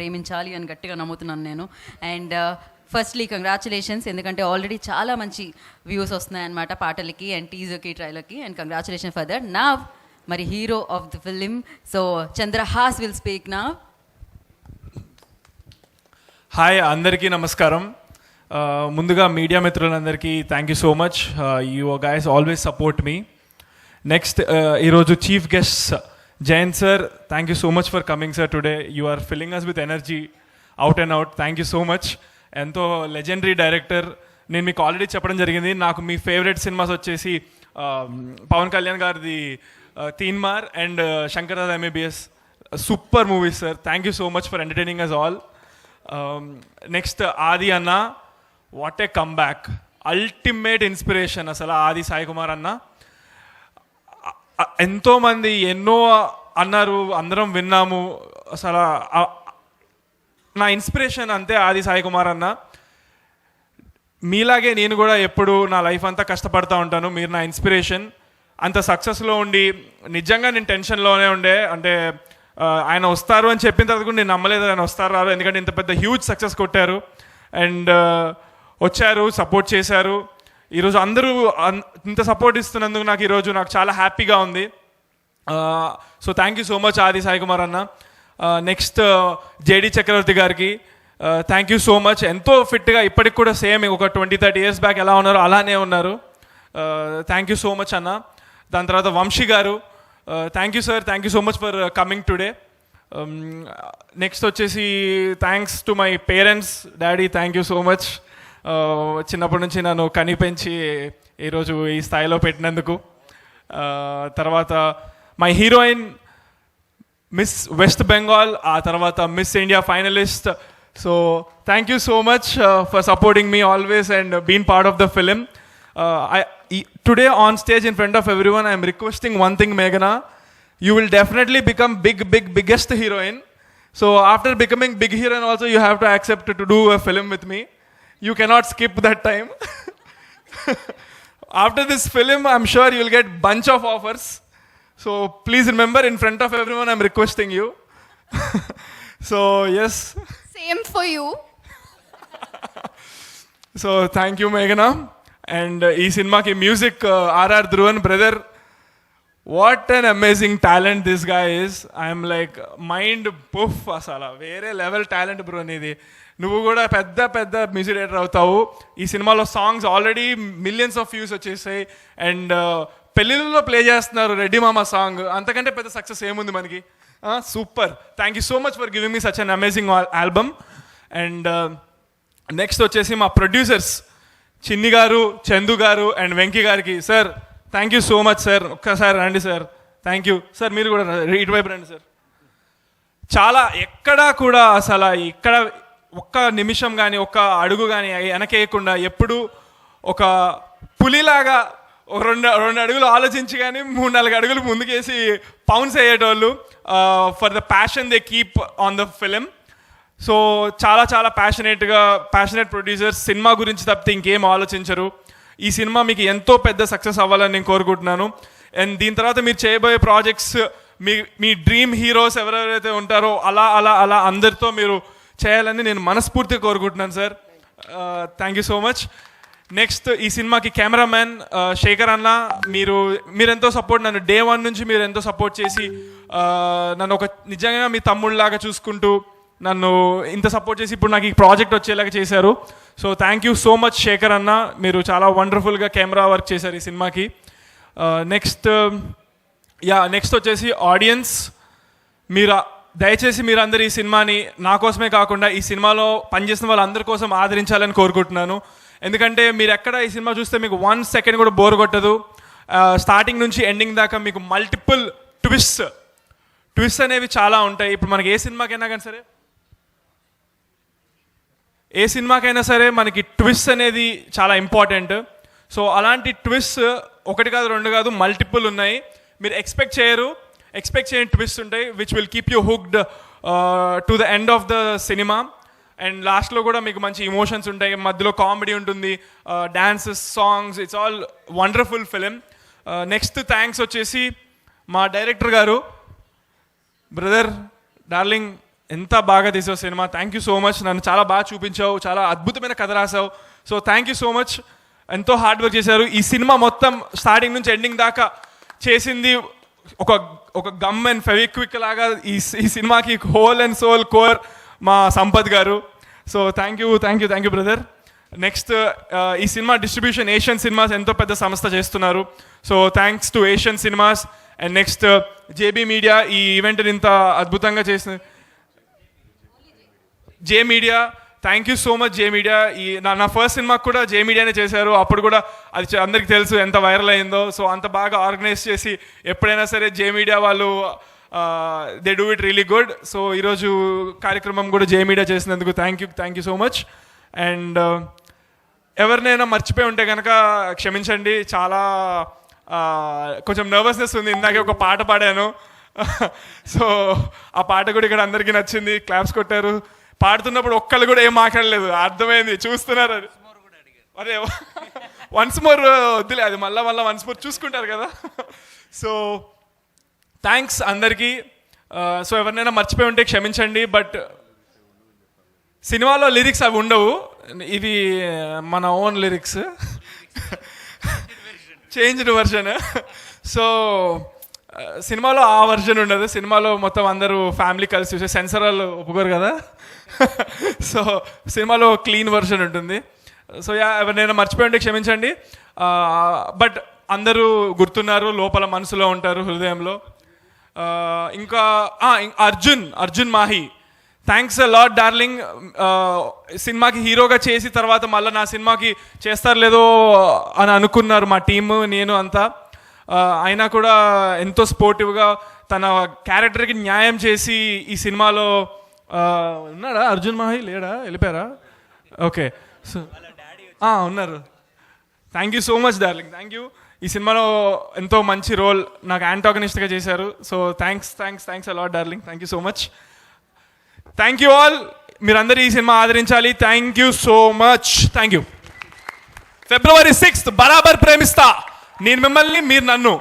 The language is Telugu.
ప్రేమించాలి అని గట్టిగా నమ్ముతున్నాను నేను. అండ్ ఫస్ట్లీ కంగ్రాచులేషన్స్, ఎందుకంటే ఆల్రెడీ చాలా మంచి వ్యూస్ వస్తున్నాయన్నమాట పాటలకి అండ్ టీజర్కి ట్రైలర్కి. And congratulation for that. నా మరి hero of the film, so Chandrahas will speak నా. హాయ్, అందరికీ నమస్కారం. ముందుగా మీడియా మిత్రులందరికీ thank you so much. You guys always support me. Next ఈరోజు chief guest Jayant sir, thank you so much for coming sir today. You are filling us with energy out and out. Thank you so much. ఎంతో లెజెండరీ డైరెక్టర్. నేను మీకు ఆల్రెడీ చెప్పడం జరిగింది, నాకు మీ ఫేవరెట్ సినిమాస్ వచ్చేసి పవన్ కళ్యాణ్ గారిది Teenmaar and Shankar Dada MBBS. Super movies sir. Thank you so much for entertaining us all. Next Adi అన్న, what a come back, ultimate inspiration అసలు ఆది సాయి కుమార్ అన్న. ఎంతోమంది ఎన్నో అన్నారు, అందరం విన్నాము. అసలు నా ఇన్స్పిరేషన్ అంతే ఆది సాయి కుమార్ అన్న. మీలాగే నేను కూడా ఎప్పుడు నా లైఫ్ అంతా కష్టపడతా ఉంటాను. మీరు నా ఇన్స్పిరేషన్. అంత సక్సెస్లో ఉండి నిజంగా నేను టెన్షన్లోనే ఉండే. అంటే ఆయన వస్తారు అని చెప్పిన తర్వాత కూడా నేను నమ్మలేదు ఆయన వస్తారు రారు, ఎందుకంటే ఇంత పెద్ద హ్యూజ్ సక్సెస్ కొట్టారు. అండ్ వచ్చారు, సపోర్ట్ చేశారు. ఈరోజు అందరూ ఇంత సపోర్ట్ ఇస్తున్నందుకు నాకు చాలా హ్యాపీగా ఉంది. So thank you so much ఆది సాయి కుమార్ అన్న. నెక్స్ట్ JD చక్రవర్తి గారికి థ్యాంక్ యూ సో మచ్. ఎంతో ఫిట్గా ఇప్పటికి కూడా సేమ్ ఒక 20-30 years బ్యాక్ ఎలా ఉన్నారో అలానే ఉన్నారు. థ్యాంక్ యూ సో మచ్ అన్న. దాని తర్వాత Vamsi garu, thank you sir, thank you so much for coming today. Next వచ్చేసి thanks to my parents. Daddy, thank you so much. చిన్నప్పటి నుంచి నన్ను కనిపెంచి ఈరోజు ఈ స్థాయిలో పెట్టినందుకు. తర్వాత my heroine miss West Bengal, ఆ తర్వాత miss India finalist. So thank you so much for supporting me always and been part of the film. Today on stage in front of everyone, I am requesting one thing, Meghna. You will definitely become biggest heroine. So after becoming big heroine also, you have to accept to do a film with me. You cannot skip that time. After this film, I'm sure you will get bunch of offers. So please remember, in front of everyone, I'm requesting you. So yes. Same for you. So thank you, Meghna. And ఈ సినిమాకి music RR Dhruvan brother. What an amazing talent this guy is. I'm like mind poof. అసలు వేరే లెవెల్ టాలెంట్ బ్రో నీది. నువ్వు కూడా పెద్ద మ్యూజిక్ డైరెక్టర్ అవుతావు. ఈ సినిమాలో songs already millions of views వచ్చేసాయి. అండ్ పెళ్ళిళ్ళలో ప్లే చేస్తున్నారు రెడ్డి మామ సాంగ్. అంతకంటే పెద్ద సక్సెస్ ఏముంది మనకి. Super. Thank you so much for giving me such an amazing album. And next వచ్చేసి మా ప్రొడ్యూసర్స్ చిన్ని గారు, చందు గారు అండ్ వెంకీ గారికి. Sir thank you so much sir. ఒక్కసారి రండి సార్. Thank you sir. మీరు కూడా ఇటువైపు రండి సార్. చాలా ఎక్కడా కూడా అసలు ఇక్కడ ఒక్క నిమిషం కానీ ఒక్క అడుగు కానీ వెనకేయకుండా ఎప్పుడు ఒక పులిలాగా రెండు అడుగులు ఆలోచించి కానీ 3-4 అడుగులు ముందుకేసి పౌన్స్ అయ్యేటోళ్ళు. For the passion they keep on the film. So చాలా ప్యాషనేట్ ప్రొడ్యూసర్స్. సినిమా గురించి తప్పితే ఇంకేం ఆలోచించరు. ఈ సినిమా మీకు ఎంతో పెద్ద సక్సెస్ అవ్వాలని నేను కోరుకుంటున్నాను. అండ్ దీని తర్వాత మీరు చేయబోయే ప్రాజెక్ట్స్ మీ డ్రీమ్ హీరోస్ ఎవరెవరైతే ఉంటారో అలా అందరితో మీరు చేయాలని నేను మనస్ఫూర్తిగా కోరుకుంటున్నాను sir. Thank you so much. Next ఈ సినిమాకి కెమెరామ్యాన్ శేఖర్ అన్న, మీరు ఎంతో సపోర్ట్, నన్ను Day 1 నుంచి మీరు ఎంతో సపోర్ట్ చేసి నన్ను ఒక నిజంగా మీ తమ్ముళ్ళలాగా చూసుకుంటూ నన్ను ఇంత సపోర్ట్ చేసి ఇప్పుడు నాకు ఈ ప్రాజెక్ట్ వచ్చేలాగా చేశారు. So thank you so much Shekar అన్న. మీరు చాలా వండర్ఫుల్గా కెమెరా వర్క్ చేశారు ఈ సినిమాకి. నెక్స్ట్ వచ్చేసి ఆడియన్స్. దయచేసి మీరందరూ ఈ సినిమాని నా కోసమే కాకుండా ఈ సినిమాలో పనిచేసిన వాళ్ళందరి కోసం ఆదరించాలని కోరుకుంటున్నాను. ఎందుకంటే మీరు ఎక్కడ ఈ సినిమా చూస్తే మీకు 1 second కూడా బోర్ కొట్టదు. స్టార్టింగ్ నుంచి ఎండింగ్ దాకా మీకు మల్టిపుల్ ట్విస్ట్ అనేవి చాలా ఉంటాయి. ఇప్పుడు మనకి ఏ సినిమాకైనా సరే మనకి ట్విస్ట్ అనేది చాలా ఇంపార్టెంట్. సో అలాంటి ట్విస్ట్ 1 కాదు 2 కాదు మల్టిపుల్ ఉన్నాయి. మీరు ఎక్స్పెక్ట్ చేయని ట్విస్ట్ ఉంటాయి which will keep you hooked to the end of the cinema. And లాస్ట్లో కూడా మీకు మంచి ఇమోషన్స్ ఉంటాయి, మధ్యలో కామెడీ ఉంటుంది, dances, songs. It's all wonderful film. Next thanks వచ్చేసి మా డైరెక్టర్ గారు, బ్రదర్ డార్లింగ్ ఎంత బాగా తీసావు cinema. Thank you so much. నన్ను చాలా బాగా చూపించావు, చాలా అద్భుతమైన కథ రాసావు. So thank you so much. ఎంతో హార్డ్ వర్క్ చేశారు. ఈ సినిమా మొత్తం స్టార్టింగ్ నుంచి ఎండింగ్ దాకా చేసింది ఒక ఒక గమ్ అండ్ ఫెవిక్విక్ లాగా ఈ సినిమాకి హోల్ అండ్ సోల్ కోర్ మా సంపత్ గారు. So thank you brother. Next ఈ సినిమా డిస్ట్రిబ్యూషన్ ఏషియన్ సినిమాస్ ఎంతో పెద్ద సంస్థ చేస్తున్నారు. So thanks to Asian cinemas. And next JB media ఈ ఈవెంట్ని ఇంత అద్భుతంగా చేసిన జే media. Thank you so much J media. ఈ నా ఫస్ట్ సినిమాకి కూడా జే మీడియానే చేశారు. అప్పుడు కూడా అది అందరికీ తెలుసు ఎంత వైరల్ అయిందో. సో అంత బాగా ఆర్గనైజ్ చేసి ఎప్పుడైనా సరే జే మీడియా వాళ్ళు they do it really good. So ఈరోజు కార్యక్రమం కూడా జే మీడియా చేసినందుకు thank you so much. And ఎవరినైనా మర్చిపోయి ఉంటే కనుక క్షమించండి. చాలా కొంచెం నర్వస్నెస్ ఉంది. ఇందాకే ఒక పాట పాడాను. సో ఆ పాట కూడా ఇక్కడ అందరికీ నచ్చింది, క్లాప్స్ కొట్టారు. పాడుతున్నప్పుడు ఒక్కళ్ళు కూడా ఏం మాట్లాడలేదు, అర్థమైంది, చూస్తున్నారు. అది అదే వన్స్ మోర్ వద్దులే, అది మళ్ళీ వన్స్ మోర్ చూసుకుంటారు కదా. సో థ్యాంక్స్ అందరికీ. సో ఎవరినైనా మర్చిపోయి ఉంటే క్షమించండి. బట్ సినిమాలో లిరిక్స్ అవి ఉండవు, ఇవి మన own lyrics, changed version. So సినిమాలో ఆ వర్షన్ ఉండదు. సినిమాలో మొత్తం అందరూ ఫ్యామిలీ కలిసి చూసే, సెన్సర్ వాళ్ళు ఒప్పుకోరు కదా. సో సినిమాలో క్లీన్ వర్షన్ ఉంటుంది. సో ఎవరినైనా మర్చిపోయి ఉంటే క్షమించండి. బట్ అందరూ గుర్తున్నారు, లోపల మనసులో ఉంటారు, హృదయంలో. ఇంకా Arjun Mahe, thanks a lot darling. సినిమాకి హీరోగా చేసి తర్వాత మళ్ళీ నా సినిమాకి చేస్తారు లేదో అని అనుకున్నారు మా టీము, నేను అంతా. అయినా కూడా ఎంతో స్పోర్టివ్గా తన క్యారెక్టర్కి న్యాయం చేసి ఈ సినిమాలో ఉన్నాడా అర్జున్ మాహి? లేడా, వెళ్ళిపోయారా? ఓకే, సో ఉన్నారు. Thank you so much darling, thank you. ఈ సినిమాలో ఎంతో మంచి రోల్ నాకు యాంటాగనిస్ట్గా చేశారు. So thanks a lot darling, thank you so much. Thank you all. మీరందరూ ఈ సినిమా ఆదరించాలి. Thank you so much. Thank you. February 6th బరాబర్ ప్రేమిస్తా. నేను మిమ్మల్ని, మీరు నన్ను.